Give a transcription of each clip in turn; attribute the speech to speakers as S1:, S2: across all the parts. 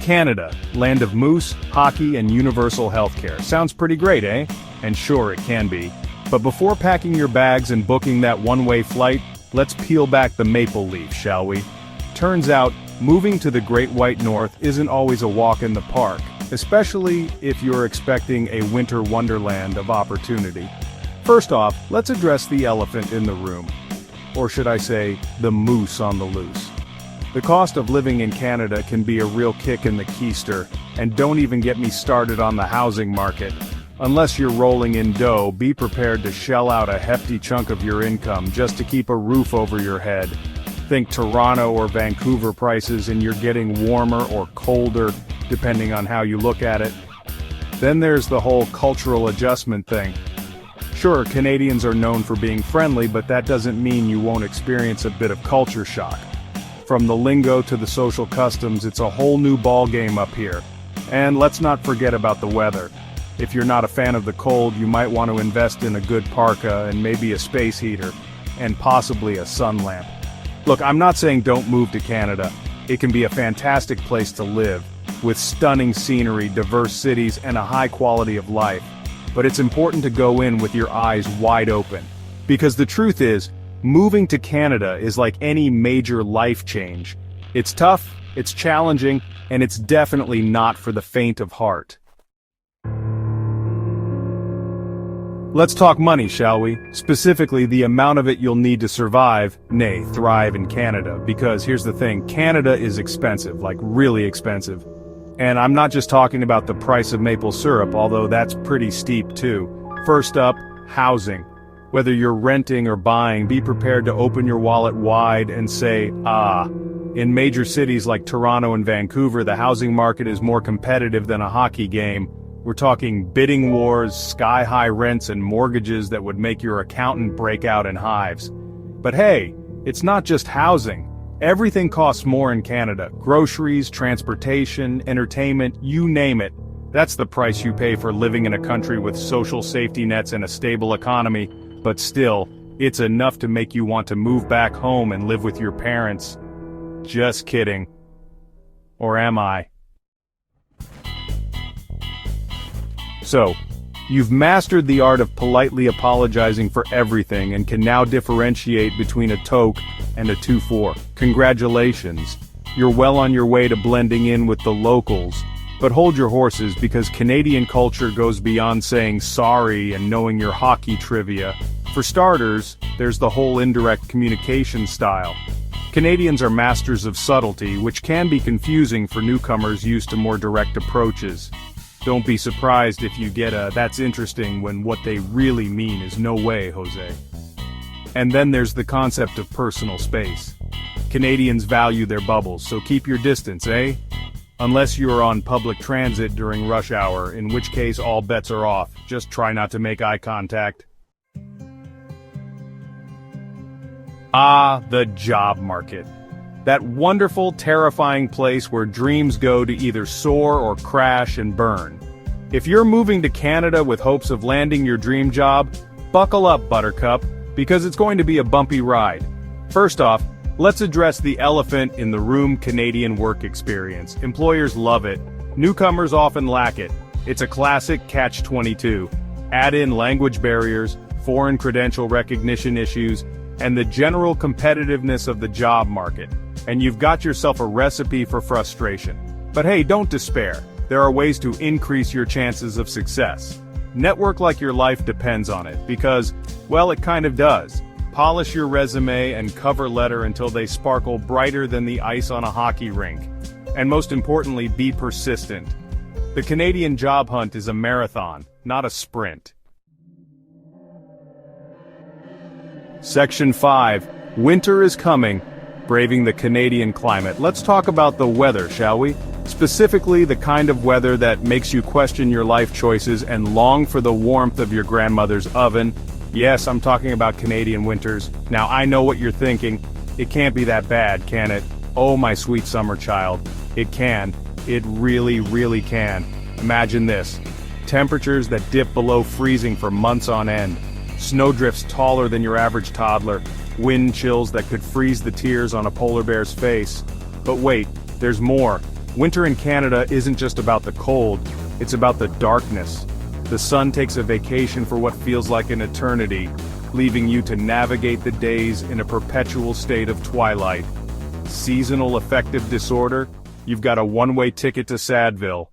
S1: Canada, land of moose, hockey, and universal healthcare. Sounds pretty great, eh? And sure, it can be. But before packing your bags and booking that one-way flight, let's peel back the maple leaf, shall we? Turns out, moving to the Great White North isn't always a walk in the park, especially if you're expecting a winter wonderland of opportunity. First off, let's address the elephant in the room. Or should I say, the moose on the loose. The cost of living in Canada can be a real kick in the keister, and don't even get me started on the housing market. Unless you're rolling in dough, be prepared to shell out a hefty chunk of your income just to keep a roof over your head. Think Toronto or Vancouver prices and you're getting warmer or colder, depending on how you look at it. Then there's the whole cultural adjustment thing. Sure, Canadians are known for being friendly, but that doesn't mean you won't experience a bit of culture shock. From the lingo to the social customs, it's a whole new ballgame up here. And let's not forget about the weather. If you're not a fan of the cold, you might want to invest in a good parka and maybe a space heater, and possibly a sun lamp. Look, I'm not saying don't move to Canada. It can be a fantastic place to live, with stunning scenery, diverse cities, and a high quality of life. But it's important to go in with your eyes wide open. Because the truth is, moving to Canada is like any major life change. It's tough, it's challenging, and it's definitely not for the faint of heart. Let's talk money, shall we? Specifically, the amount of it you'll need to survive, nay, thrive in Canada. Because here's the thing, Canada is expensive, like really expensive. And I'm not just talking about the price of maple syrup, although that's pretty steep too. First up, housing. Whether you're renting or buying, be prepared to open your wallet wide and say, ah. In major cities like Toronto and Vancouver, the housing market is more competitive than a hockey game. We're talking bidding wars, sky-high rents, and mortgages that would make your accountant break out in hives. But hey, it's not just housing. Everything costs more in Canada. Groceries, transportation, entertainment, you name it. That's the price you pay for living in a country with social safety nets and a stable economy. But still, it's enough to make you want to move back home and live with your parents. Just kidding. Or am I? So, you've mastered the art of politely apologizing for everything and can now differentiate between a toque and a 2-4. Congratulations. You're well on your way to blending in with the locals. But hold your horses, because Canadian culture goes beyond saying sorry and knowing your hockey trivia. For starters, there's the whole indirect communication style. Canadians are masters of subtlety, which can be confusing for newcomers used to more direct approaches. Don't be surprised if you get a "that's interesting" when what they really mean is "no way, Jose." And then there's the concept of personal space. Canadians value their bubbles, so keep your distance, eh? Unless you're on public transit during rush hour, in which case all bets are off. Just try not to make eye contact. Ah, the job market. That wonderful, terrifying place where dreams go to either soar or crash and burn. If you're moving to Canada with hopes of landing your dream job, buckle up, Buttercup, because it's going to be a bumpy ride. First off, let's address the elephant in the room: Canadian work experience. Employers love it. Newcomers often lack it. It's a classic catch-22. Add in language barriers, foreign credential recognition issues, and the general competitiveness of the job market, and you've got yourself a recipe for frustration. But hey, don't despair. There are ways to increase your chances of success. Network like your life depends on it, because, well, it kind of does. Polish your resume and cover letter until they sparkle brighter than the ice on a hockey rink. And most importantly, be persistent. The Canadian job hunt is a marathon, not a sprint. Section 5. Winter is coming. Braving the Canadian climate. Let's talk about the weather, shall we? Specifically, the kind of weather that makes you question your life choices and long for the warmth of your grandmother's oven. Yes, I'm talking about Canadian winters. Now, I know what you're thinking. It can't be that bad, can it? Oh, my sweet summer child. It can. It really, really can. Imagine this. Temperatures that dip below freezing for months on end. Snowdrifts taller than your average toddler, wind chills that could freeze the tears on a polar bear's face. But wait, there's more. Winter in Canada isn't just about the cold, it's about the darkness. The sun takes a vacation for what feels like an eternity, leaving you to navigate the days in a perpetual state of twilight. Seasonal affective disorder? You've got a one-way ticket to Sadville.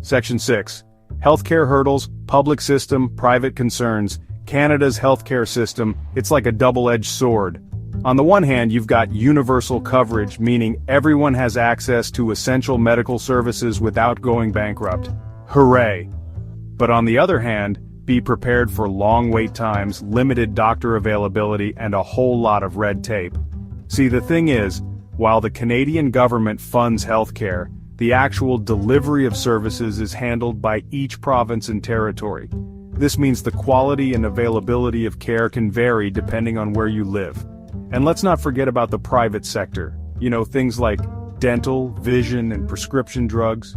S1: Section 6. Healthcare hurdles, public system, private concerns. Canada's healthcare system, it's like a double-edged sword. On the one hand, you've got universal coverage, meaning everyone has access to essential medical services without going bankrupt. Hooray! But on the other hand, be prepared for long wait times, limited doctor availability, and a whole lot of red tape. See, the thing is, while the Canadian government funds healthcare, the actual delivery of services is handled by each province and territory. This means the quality and availability of care can vary depending on where you live. And let's not forget about the private sector. You know, things like dental, vision, and prescription drugs.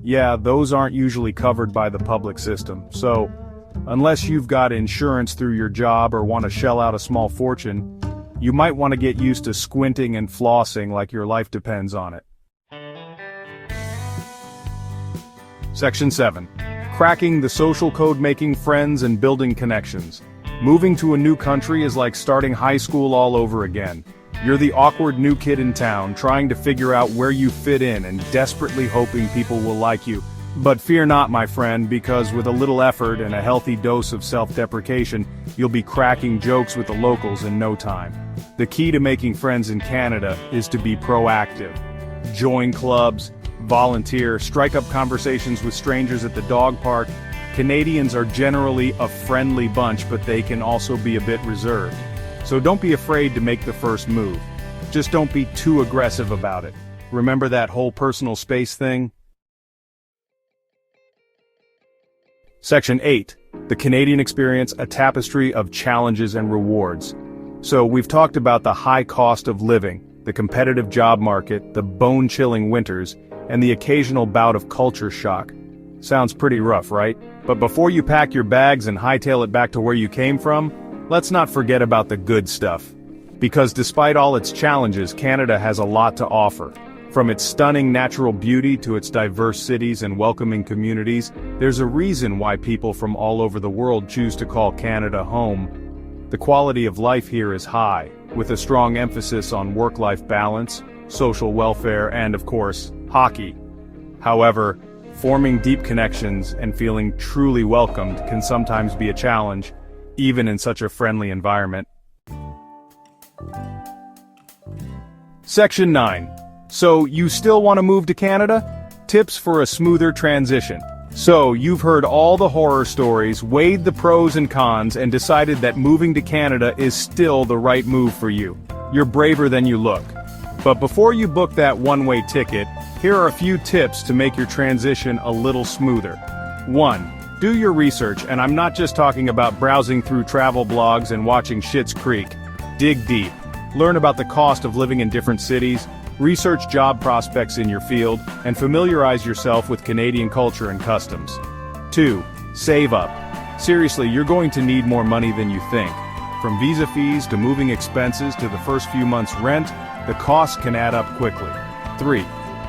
S1: Yeah, those aren't usually covered by the public system, so unless you've got insurance through your job or want to shell out a small fortune, you might want to get used to squinting and flossing like your life depends on it. Section 7. Cracking the social code, making friends and building connections. Moving to a new country is like starting high school all over again. You're the awkward new kid in town, trying to figure out where you fit in and desperately hoping people will like you. But fear not, my friend, because with a little effort and a healthy dose of self-deprecation, you'll be cracking jokes with the locals in no time. The key to making friends in Canada is to be proactive. Join clubs, volunteer, strike up conversations with strangers at the dog park. Canadians are generally a friendly bunch, but they can also be a bit reserved. So don't be afraid to make the first move. Just don't be too aggressive about it. Remember that whole personal space thing? Section 8. The Canadian Experience, a tapestry of challenges and rewards. So we've talked about the high cost of living, the competitive job market, the bone-chilling winters, and the occasional bout of culture shock. Sounds pretty rough, right? But before you pack your bags and hightail it back to where you came from, let's not forget about the good stuff. Because despite all its challenges, Canada has a lot to offer. From its stunning natural beauty to its diverse cities and welcoming communities, there's a reason why people from all over the world choose to call Canada home. The quality of life here is high, with a strong emphasis on work-life balance, social welfare, and, of course, hockey. However, forming deep connections and feeling truly welcomed can sometimes be a challenge, even in such a friendly environment. Section 9. So, you still want to move to Canada? Tips for a smoother transition. So, you've heard all the horror stories, weighed the pros and cons, and decided that moving to Canada is still the right move for you. You're braver than you look. But before you book that one-way ticket, here are a few tips to make your transition a little smoother. 1. Do your research, and I'm not just talking about browsing through travel blogs and watching Schitt's Creek. Dig deep. Learn about the cost of living in different cities, research job prospects in your field, and familiarize yourself with Canadian culture and customs. 2. Save up. Seriously, you're going to need more money than you think. From visa fees to moving expenses to the first few months' rent, the costs can add up quickly. 3.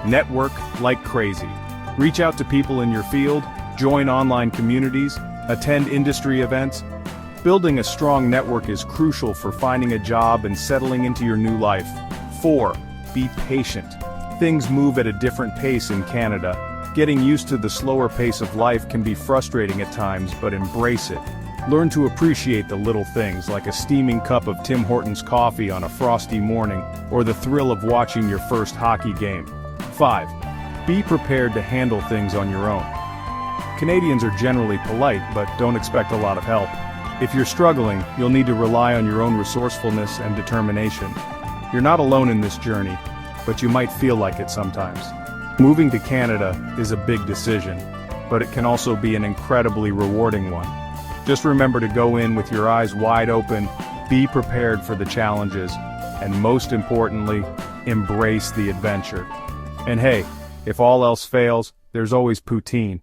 S1: Network like crazy. Reach out to people in your field, join online communities, attend industry events. Building a strong network is crucial for finding a job and settling into your new life. 4. Be patient. Things move at a different pace in Canada. Getting used to the slower pace of life can be frustrating at times, but embrace it. Learn to appreciate the little things, like a steaming cup of Tim Hortons coffee on a frosty morning, or the thrill of watching your first hockey game. 5. Be prepared to handle things on your own. Canadians are generally polite, but don't expect a lot of help. If you're struggling, you'll need to rely on your own resourcefulness and determination. You're not alone in this journey, but you might feel like it sometimes. Moving to Canada is a big decision, but it can also be an incredibly rewarding one. Just remember to go in with your eyes wide open, be prepared for the challenges, and most importantly, embrace the adventure. And hey, if all else fails, there's always poutine.